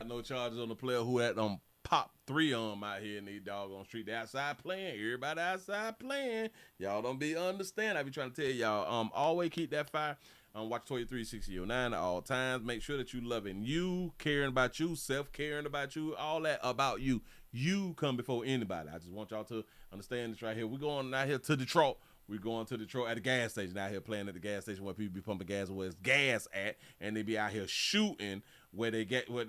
no charges on the player who had pop 3 on 'em out here in these doggone street. They outside playing. Everybody outside playing. Y'all don't be understand. I be trying to tell y'all, always keep that fire. Watch 236009 at all times. Make sure that you loving you, caring about you, self-caring about you, all that about you. You come before anybody. I just want y'all to understand this right here. We're going out here to Detroit. We're going to Detroit at the gas station out here, playing at the gas station where people be pumping gas where it's gas at, and they be out here shooting where they get where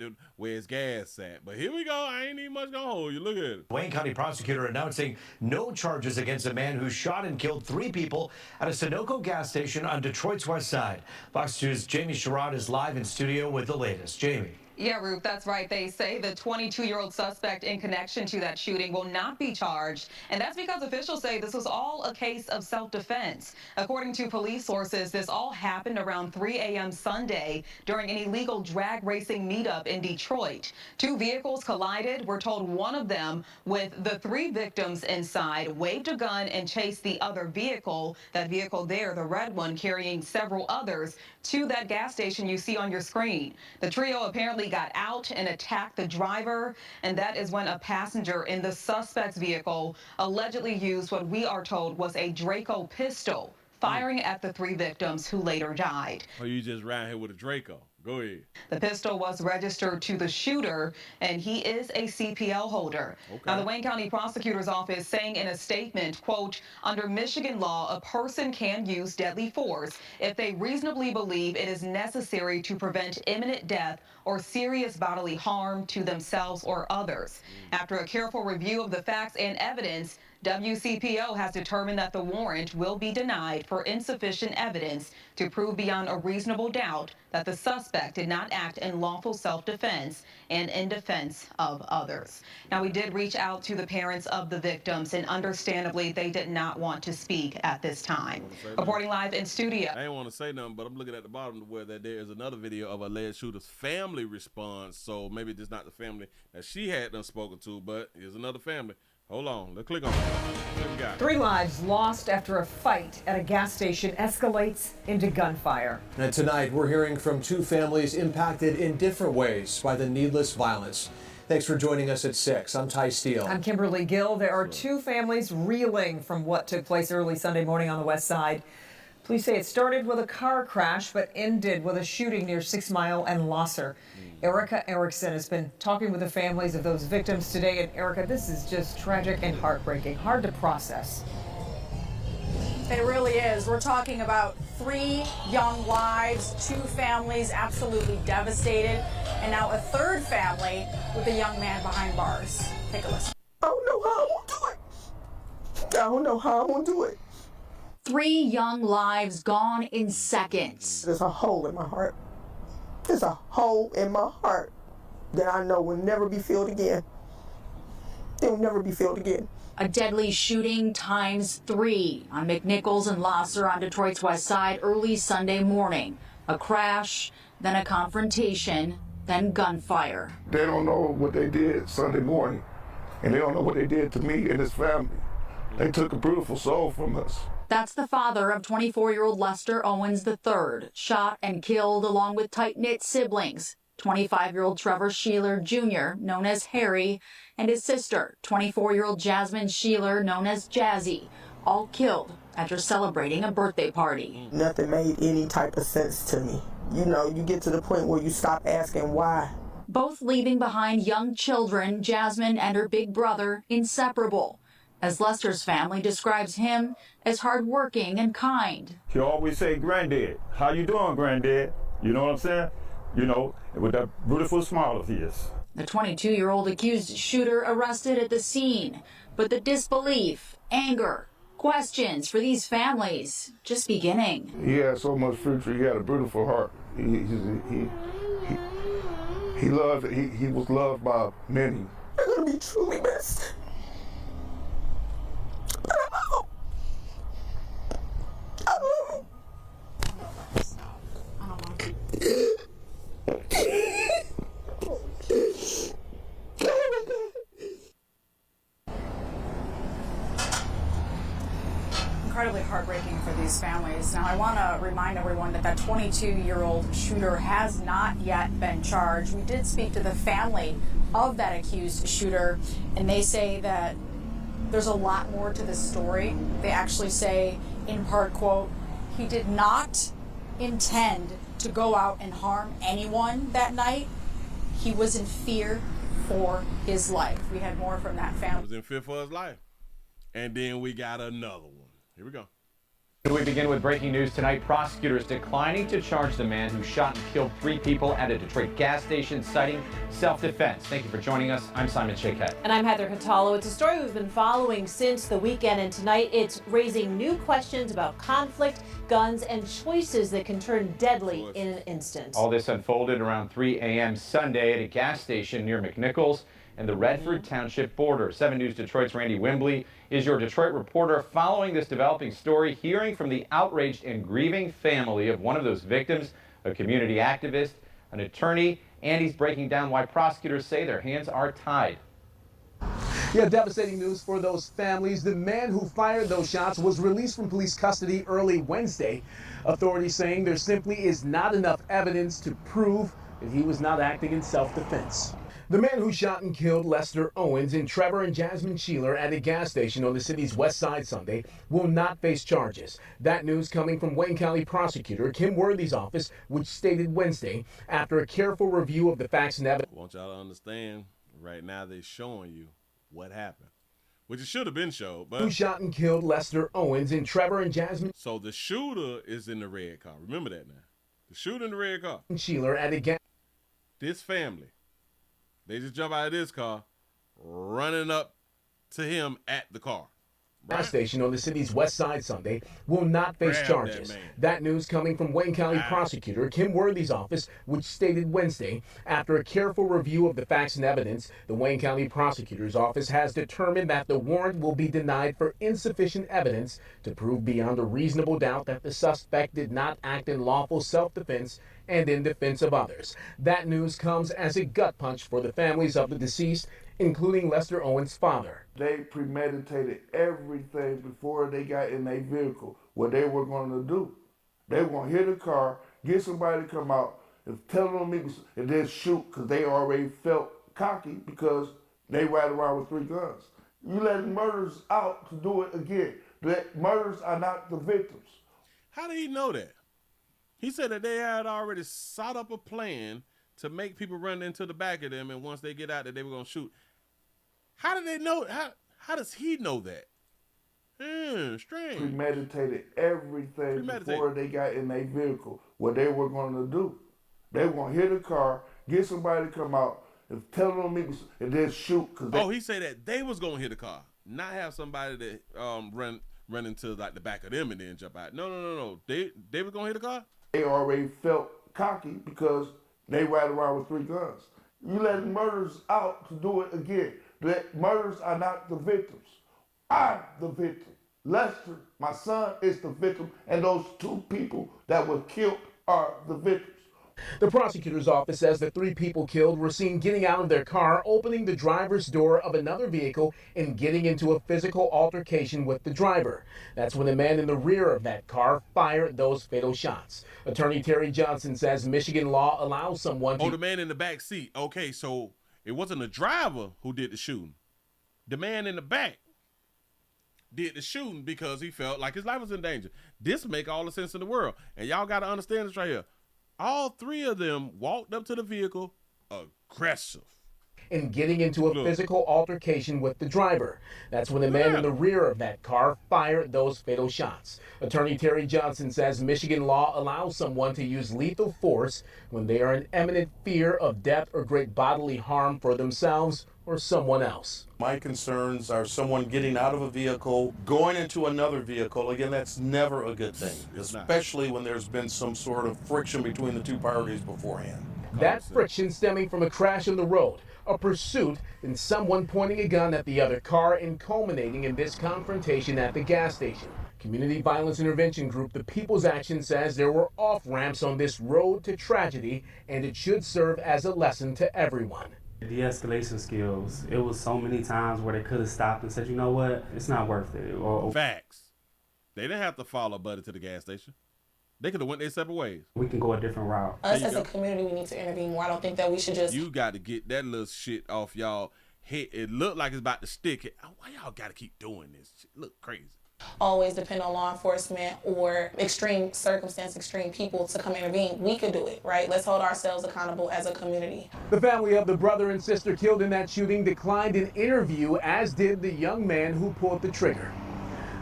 it's gas at. But here we go. I ain't even much gonna hold you. Look at it. Wayne County prosecutor announcing no charges against a man who shot and killed 3 people at a Sunoco gas station on Detroit's west side. Fox 2's Jamie Sherrod is live in studio with the latest. Jamie. Yeah, Ruth, that's right. They say the 22-year-old suspect in connection to that shooting will not be charged, and that's because officials say this was all a case of self-defense. According to police sources, this all happened around 3 a.m. Sunday during an illegal drag racing meetup in Detroit. 2 vehicles collided. We're told one of them, with the 3 victims inside, waved a gun and chased the other vehicle. That vehicle there, the red one, carrying several others, to that gas station you see on your screen. The trio apparently got out and attacked the driver, and that is when a passenger in the suspect's vehicle allegedly used what we are told was a Draco pistol, firing at the 3 victims who later died. Oh, you just ran here with a Draco. Go ahead. The pistol was registered to the shooter, and he is a CPL holder. Okay. Now, the Wayne County Prosecutor's Office saying in a statement, quote, under Michigan law, a person can use deadly force if they reasonably believe it is necessary to prevent imminent death or serious bodily harm to themselves or others. After a careful review of the facts and evidence, WCPO has determined that the warrant will be denied for insufficient evidence to prove beyond a reasonable doubt that the suspect did not act in lawful self-defense and in defense of others. Now, we did reach out to the parents of the victims, and understandably, they did not want to speak at this time. Reporting live in studio. I ain't want to say nothing, but I'm looking at the bottom where there is another video of alleged shooter's family response. So maybe this is not the family that she had done spoken to, but here's another family. Hold on, let's click on it. What we got? 3 lives lost after a fight at a gas station escalates into gunfire. And tonight, we're hearing from 2 families impacted in different ways by the needless violence. Thanks for joining us at 6. I'm Ty Steele. I'm Kimberly Gill. There are 2 families reeling from what took place early Sunday morning on the west side. Police say it started with a car crash, but ended with a shooting near 6 Mile and Losser. Erica Erickson has been talking with the families of those victims today. And Erica, this is just tragic and heartbreaking, hard to process. It really is. We're talking about 3 young lives, 2 families absolutely devastated, and now a 3rd family with a young man behind bars. Take a listen. I don't know how I'm gonna do it. I don't know how I'm gonna do it. 3 young lives gone in seconds. There's a hole in my heart. There's a hole in my heart that I know will never be filled again. It will never be filled again. A deadly shooting times 3 on McNichols and Losser on Detroit's west side early Sunday morning. A crash, then a confrontation, then gunfire. They don't know what they did Sunday morning, and they don't know what they did to me and his family. They took a beautiful soul from us. That's the father of 24-year-old Lester Owens III, shot and killed along with tight-knit siblings. 25-year-old Trevor Sheeler Jr., known as Harry, and his sister, 24-year-old Jasmine Sheeler, known as Jazzy, all killed after celebrating a birthday party. Nothing made any type of sense to me. You know, you get to the point where you stop asking why. Both leaving behind young children, Jasmine and her big brother, inseparable. As Lester's family describes him as hardworking and kind. He always say, "Granddad, how you doing, Granddad?" You know what I'm saying? You know, with that beautiful smile of his. The 22-year-old accused shooter arrested at the scene, but the disbelief, anger, questions for these families just beginning. He had so much future. He had a beautiful heart. He was loved by many. They're gonna be truly missed. I love him. Incredibly heartbreaking for these families. Now, I want to remind everyone that 22-year-old shooter has not yet been charged. We did speak to the family of that accused shooter, and they say that there's a lot more to this story. They actually say, in part, quote, he did not intend to go out and harm anyone that night. He was in fear for his life. We had more from that family. He was in fear for his life. And then we got another one. Here we go. We begin with breaking news tonight. Prosecutors declining to charge the man who shot and killed 3 people at a Detroit gas station, citing self-defense. Thank you for joining us. I'm Simon Shaquette. And I'm Heather Catalo. It's a story we've been following since the weekend, and tonight it's raising new questions about conflict, guns, and choices that can turn deadly in an instant. All this unfolded around 3 a.m. Sunday at a gas station near McNichols and the Redford Township border. 7 News Detroit's Randy Wimbley is your Detroit reporter following this developing story, hearing from the outraged and grieving family of one of those victims, a community activist, an attorney, and he's breaking down why prosecutors say their hands are tied. Yeah, devastating news for those families. The man who fired those shots was released from police custody early Wednesday. Authorities saying there simply is not enough evidence to prove that he was not acting in self-defense. The man who shot and killed Lester Owens and Trevor and Jasmine Sheeler at a gas station on the city's west side Sunday will not face charges. That news coming from Wayne County prosecutor Kim Worthy's office, which stated Wednesday, after a careful review of the facts and evidence. I want y'all to understand, right now they're showing you what happened, which it should have been showed. But who shot and killed Lester Owens and Trevor and Jasmine. So the shooter is in the red car. Remember that now. The shooter in the red car. Sheeler at a gas. This family. They just jump out of this car, running up to him at the car. Gas station on the city's west side Sunday will not face charges. That news coming from Wayne County prosecutor Kim Worthy's office, which stated Wednesday, after a careful review of the facts and evidence, the Wayne County prosecutor's office has determined that the warrant will be denied for insufficient evidence to prove beyond a reasonable doubt that the suspect did not act in lawful self-defense and in defense of others. That news comes as a gut punch for the families of the deceased, including Lester Owens' father. They premeditated everything before they got in their vehicle, what they were going to do. They were going to hit the car, get somebody to come out, and tell them and then shoot, because they already felt cocky because they ride around with 3 guns. You let murderers out to do it again. The murderers are not the victims. How did he know that? He said that they had already sought up a plan to make people run into the back of them, and once they get out there, they were going to shoot. How did they know? How does he know that? Strange. Premeditated everything before they got in their vehicle, what they were going to do. They were going to hit the car, get somebody to come out, and tell them and then shoot. He said that they was going to hit the car, not have somebody that run into like the back of them and then jump out. No. They was going to hit the car? They already felt cocky because they ride around with 3 guns. You let murderers out to do it again. The murderers are not the victims. I'm the victim. Lester, my son, is the victim, and those 2 people that were killed are the victims. The prosecutor's office says the 3 people killed were seen getting out of their car, opening the driver's door of another vehicle, and getting into a physical altercation with the driver. That's when the man in the rear of that car fired those fatal shots. Attorney Terry Johnson says Michigan law allows someone to... the man in the back seat. Okay, so it wasn't the driver who did the shooting. The man in the back did the shooting because he felt like his life was in danger. This make all the sense in the world. And y'all got to understand this right here. All 3 of them walked up to the vehicle aggressive. And getting into a physical altercation with the driver. That's when the man in the rear of that car fired those fatal shots. Attorney Terry Johnson says Michigan law allows someone to use lethal force when they are in imminent fear of death or great bodily harm for themselves or someone else. My concerns are someone getting out of a vehicle, going into another vehicle. Again, that's never a good thing, especially when there's been some sort of friction between the 2 parties beforehand. That friction stemming from a crash on the road, a pursuit, and someone pointing a gun at the other car and culminating in this confrontation at the gas station. Community Violence Intervention Group The People's Action says there were off-ramps on this road to tragedy, and it should serve as a lesson to everyone. De-escalation skills. It was so many times where they could have stopped and said, you know what, it's not worth it. Facts. They didn't have to follow Buddy to the gas station. They could have went their separate ways. We can go a different route. Us as a community, we need to intervene more. I don't think that we should just... You got to get that little shit off y'all head. It looked like it's about to stick. Why y'all got to keep doing this? Shit look crazy. Always depend on law enforcement or extreme circumstance, extreme people to come intervene. We could do it, right? Let's hold ourselves accountable as a community. The family of the brother and sister killed in that shooting declined an interview, as did the young man who pulled the trigger.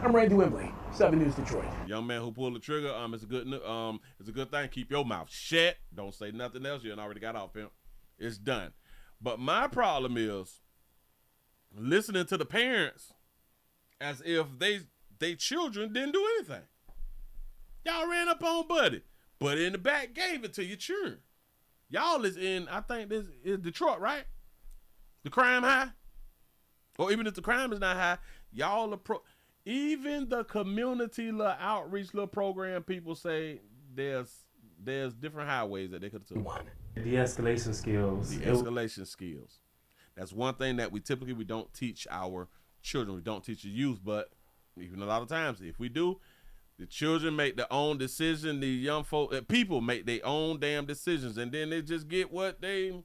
I'm Randy Wembley, 7 News Detroit. Young man who pulled the trigger, it's a good thing. Keep your mouth shut. Don't say nothing else. You already got off, pimp. It's done. But my problem is listening to the parents as if they children didn't do anything. Y'all ran up on Buddy, but in the back gave it to your children. Y'all is in, I think this is Detroit, right? The crime high? Or even if the crime is not high, y'all even the community little outreach little program, people say there's different highways that they could have took. De-escalation skills. De-escalation skills. That's one thing that we don't teach our children. We don't teach the youth, but even a lot of times, if we do, the children make their own decision. The young folk, people make their own damn decisions, and then they just get what they.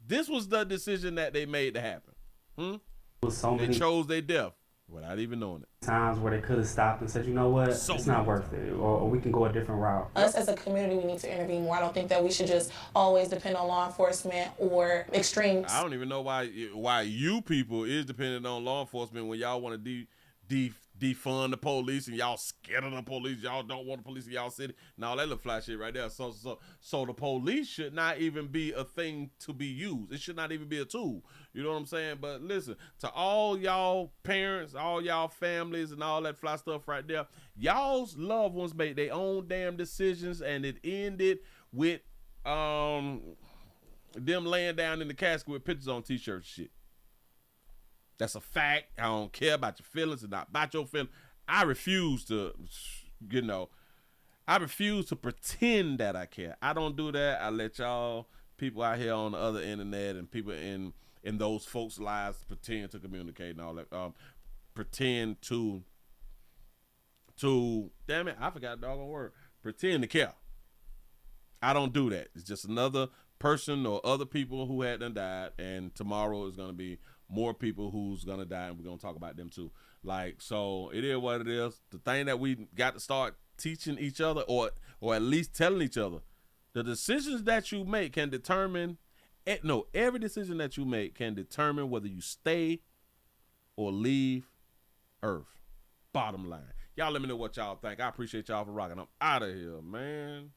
This was the decision that they made to happen. They chose their death without even knowing it. Times where they could have stopped and said, you know what, it's not worth it, or we can go a different route. Us as a community, we need to intervene more. I don't think that we should just always depend on law enforcement or extreme. I don't even know why you people is dependent on law enforcement when y'all want to defund the police and y'all scared of the police. Y'all don't want the police in y'all city. Now that little fly shit right there. So the police should not even be a thing to be used. It should not even be a tool. You know what I'm saying? But listen, to all y'all parents, all y'all families and all that fly stuff right there, y'all's loved ones made their own damn decisions, and it ended with them laying down in the casket with pictures on t-shirts and shit. That's a fact. I don't care about your feelings and not about your feelings. I refuse to, pretend that I care. I don't do that. I let y'all people out here on the other internet and people in those folks' lives pretend to communicate and all that. Pretend to damn it, I forgot the doggone word. Pretend to care. I don't do that. It's just another person or other people who had done died, and tomorrow is going to be more people who's gonna die, and we're gonna talk about them too. Like, so it is what it is. The thing that we got to start teaching each other, or at least telling each other, the decisions that you make can determine. Every decision that you make can determine whether you stay or leave Earth. Bottom line, y'all let me know what y'all think. I appreciate y'all for rocking. I'm out of here, man.